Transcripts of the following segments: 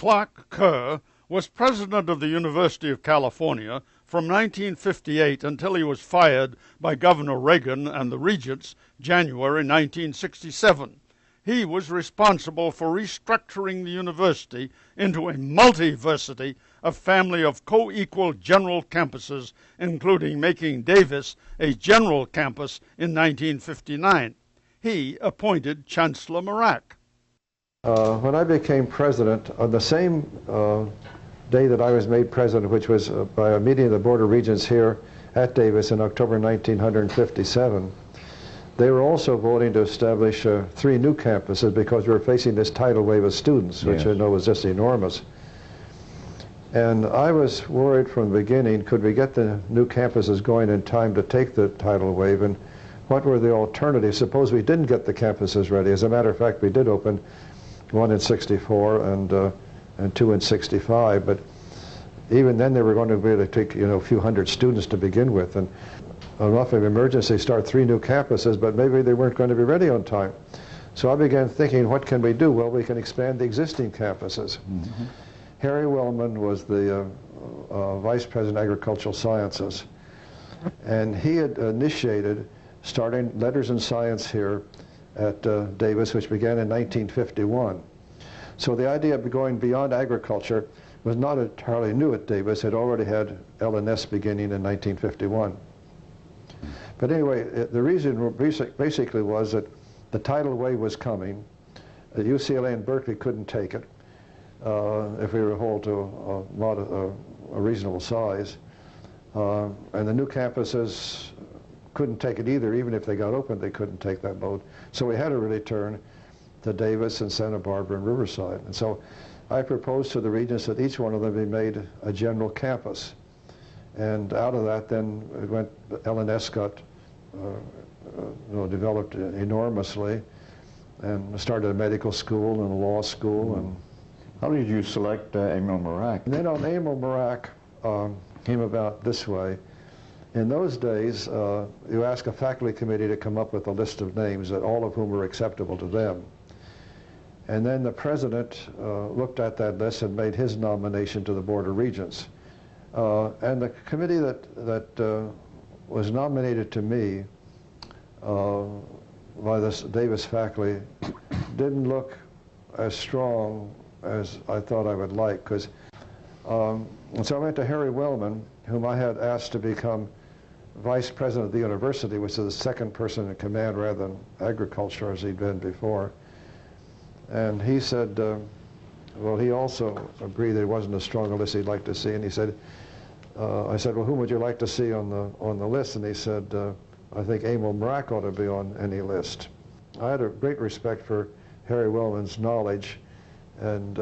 Clark Kerr was president of the University of California from 1958 until he was fired by Governor Reagan and the Regents January 1967. He was responsible for restructuring the university into a multiversity, a family of co-equal general campuses, including making Davis a general campus in 1959. He appointed Chancellor Mrak. When I became president, on the same day that I was made president, which was by a meeting of the Board of Regents here at Davis in October 1957, they were also voting to establish 3 new campuses because we were facing this tidal wave of students, which I know was just enormous. And I was worried from the beginning, could we get the new campuses going in time to take the tidal wave, and what were the alternatives? Suppose we didn't get the campuses ready. As a matter of fact, we did open 1 in 64 and 2 in 65, but even then they were going to be able to take a few hundred students to begin with, and enough of emergency start 3 new campuses, but maybe they weren't going to be ready on time. So I began thinking, what can we do? Well, we can expand the existing campuses. Mm-hmm. Harry Wellman was the Vice President of Agricultural Sciences, and he had initiated starting Letters in Science here at Davis, which began in 1951. So the idea of going beyond agriculture was not entirely new at Davis. It already had LNS beginning in 1951. But anyway, the reason basically was that the tidal wave was coming. UCLA and Berkeley couldn't take it if we were held to a reasonable size. And the new campuses couldn't take it either. Even if they got open, they couldn't take that load. So we had to really turn to Davis and Santa Barbara and Riverside. And so I proposed to the regents that each one of them be made a general campus. And out of that, then it went, LNS got developed enormously, and started a medical school and a law school. And how did you select Emil Mrak? And then on Emil Mrak came about this way. In those days, you ask a faculty committee to come up with a list of names, that all of whom were acceptable to them. And then the president looked at that list and made his nomination to the Board of Regents. And the committee that was nominated to me by the Davis faculty didn't look as strong as I thought I would like, because and so I went to Harry Wellman, whom I had asked to become vice president of the university, which is the second person in command rather than agriculture as he'd been before. And he said, well, he also agreed that it wasn't as strong a list he'd like to see, and he said, I said, well, whom would you like to see on the list? And he said, I think Emil Mrak ought to be on any list. I had a great respect for Harry Wellman's knowledge, and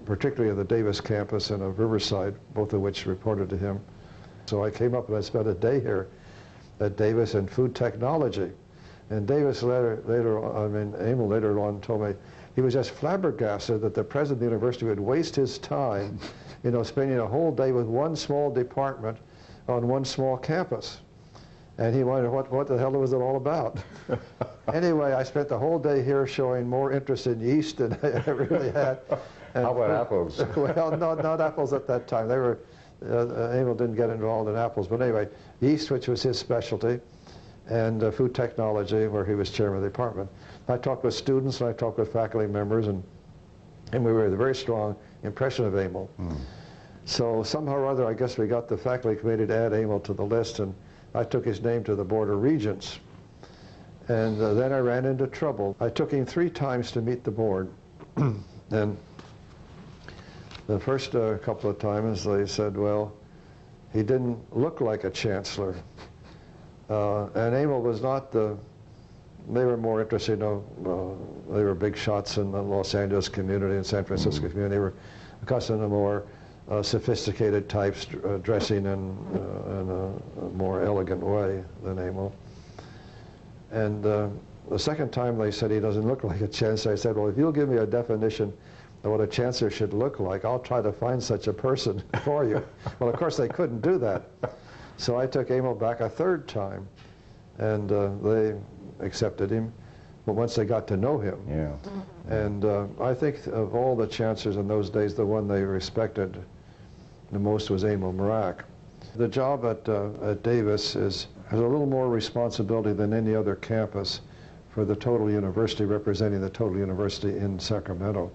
particularly of the Davis campus and of Riverside, both of which reported to him. So I came up and I spent a day here at Davis in food technology. And Davis Emil later on told me he was just flabbergasted that the president of the university would waste his time, spending a whole day with one small department on one small campus. And he wondered what the hell was it all about. Anyway, I spent the whole day here showing more interest in yeast than I ever really had. And how about apples? Well, not apples at that time. They were, Emil didn't get involved in apples. But anyway, yeast, which was his specialty, and food technology, where he was chairman of the department. I talked with students and I talked with faculty members, and we were a very strong impression of Emil. So somehow or other, I guess we got the faculty committee to add Emil to the list, and I took his name to the Board of Regents. And then I ran into trouble. I took him 3 times to meet the board. And the first couple of times they said, well, he didn't look like a chancellor. And Emil was not they were more interested, they were big shots in the Los Angeles community and San Francisco community. They were accustomed to more sophisticated types dressing in a more elegant way than Emil. And the second time they said he doesn't look like a chancellor, I said, well, if you'll give me a definition of what a chancellor should look like, I'll try to find such a person for you. Well, of course, they couldn't do that. So I took Emil back a 3rd time, and they accepted him. but once they got to know him. Yeah. And I think of all the chancellors in those days, the one they respected the most was Emil Mrak. The job at Davis has a little more responsibility than any other campus for the total university, representing the total university in Sacramento.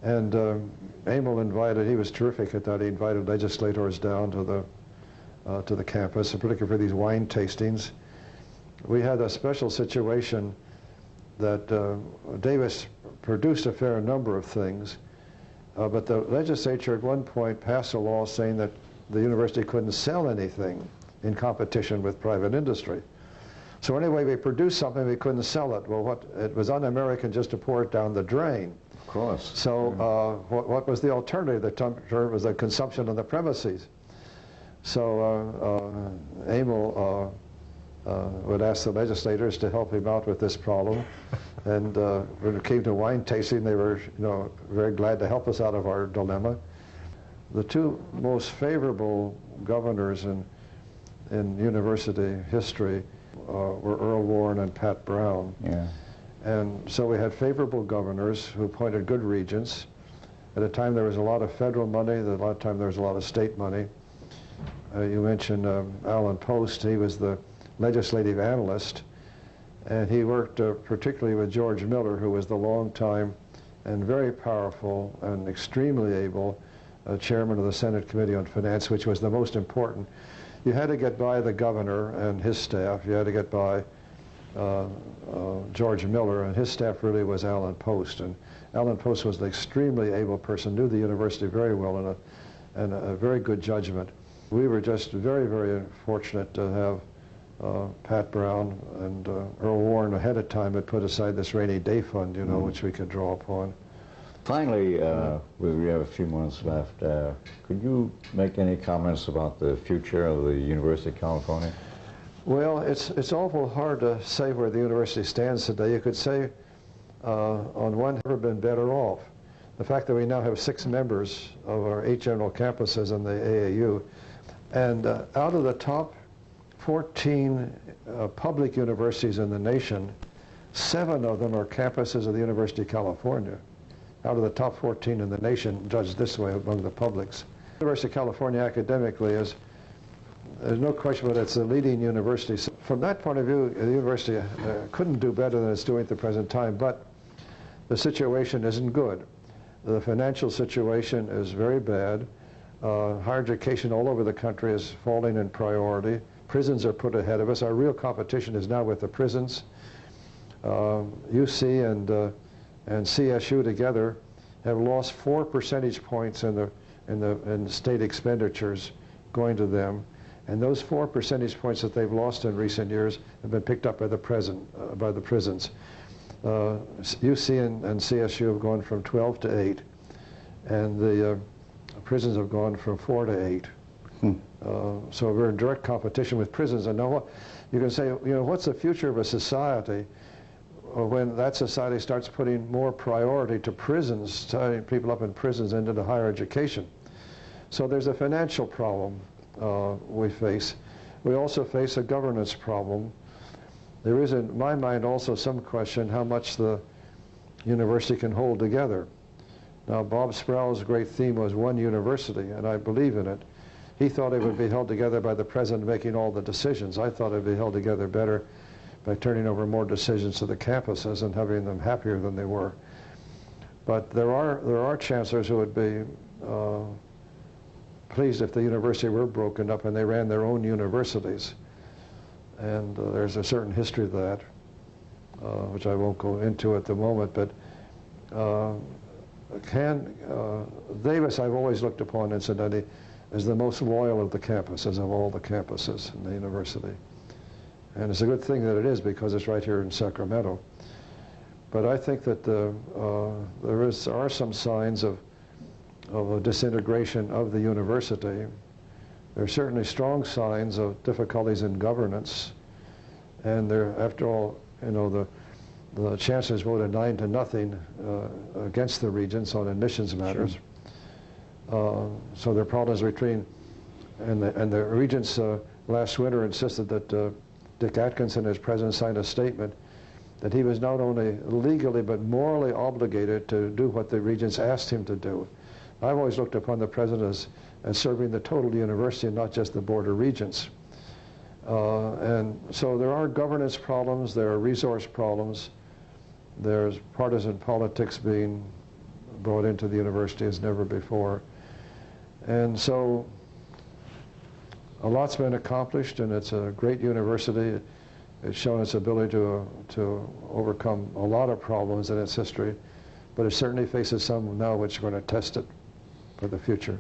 And Emil he was terrific at that. He invited legislators down to the campus, particularly for these wine tastings. We had a special situation that Davis produced a fair number of things, but the legislature at one point passed a law saying that the university couldn't sell anything in competition with private industry. So anyway, we produced something, we couldn't sell it. Well, it was un-American just to pour it down the drain. Of course. So what was the alternative? The term was the consumption on the premises. So Emil would ask the legislators to help him out with this problem. And when it came to wine tasting, they were very glad to help us out of our dilemma. The two most favorable governors in university history were Earl Warren and Pat Brown. Yeah. And so we had favorable governors who appointed good regents. At a time there was a lot of federal money, at a lot of time there was a lot of state money. You mentioned Alan Post. He was the legislative analyst, and he worked particularly with George Miller, who was the long-time and very powerful and extremely able chairman of the Senate Committee on Finance, which was the most important. You had to get by the governor and his staff. You had to get by George Miller, and his staff really was Alan Post. And Alan Post was an extremely able person, knew the university very well, and a very good judgment. We were just very, very fortunate to have Pat Brown and Earl Warren ahead of time had put aside this rainy day fund, which we could draw upon. Finally, we have a few months left. Could you make any comments about the future of the University of California? Well, it's awful hard to say where the university stands today. You could say, on one, never been better off. The fact that we now have 6 members of our 8 general campuses in the AAU, and out of the top 14 public universities in the nation, 7 of them are campuses of the University of California. Out of the top 14 in the nation, judged this way among the publics. The University of California academically there's no question but it's a leading university. So from that point of view, the university couldn't do better than it's doing at the present time, but the situation isn't good. The financial situation is very bad. Higher education all over the country is falling in priority. Prisons are put ahead of us. Our real competition is now with the prisons. UC and CSU together have lost 4 percentage points in state expenditures going to them, and those 4 percentage points that they've lost in recent years have been picked up by the prisons. UC and CSU have gone from 12 to 8, and the prisons have gone from 4 to 8. So we're in direct competition with prisons. And now you can say, what's the future of a society when that society starts putting more priority to prisons, tying people up in prisons into the higher education? So there's a financial problem we face. We also face a governance problem. There is, in my mind, also some question how much the university can hold together. Now, Bob Sproul's great theme was one university, and I believe in it. He thought it would be held together by the president making all the decisions. I thought it would be held together better by turning over more decisions to the campuses and having them happier than they were. But there are chancellors who would be pleased if the university were broken up and they ran their own universities. And there's a certain history of that, which I won't go into at the moment. But Davis, I've always looked upon, incidentally, as the most loyal of the campuses, of all the campuses in the university. And it's a good thing that it is, because it's right here in Sacramento. But I think that there are some signs of a disintegration of the university. There are certainly strong signs of difficulties in governance. And after all, the chancellors voted 9-0 against the regents on admissions matters. Sure. So there are problems between, and the regents last winter insisted that Dick Atkinson, as president, signed a statement that he was not only legally but morally obligated to do what the regents asked him to do. I've always looked upon the president as serving the total university and not just the board of regents. And so there are governance problems, there are resource problems, there's partisan politics being brought into the university as never before. And so a lot's been accomplished, and it's a great university. It's shown its ability to overcome a lot of problems in its history, but it certainly faces some now which are going to test it for the future.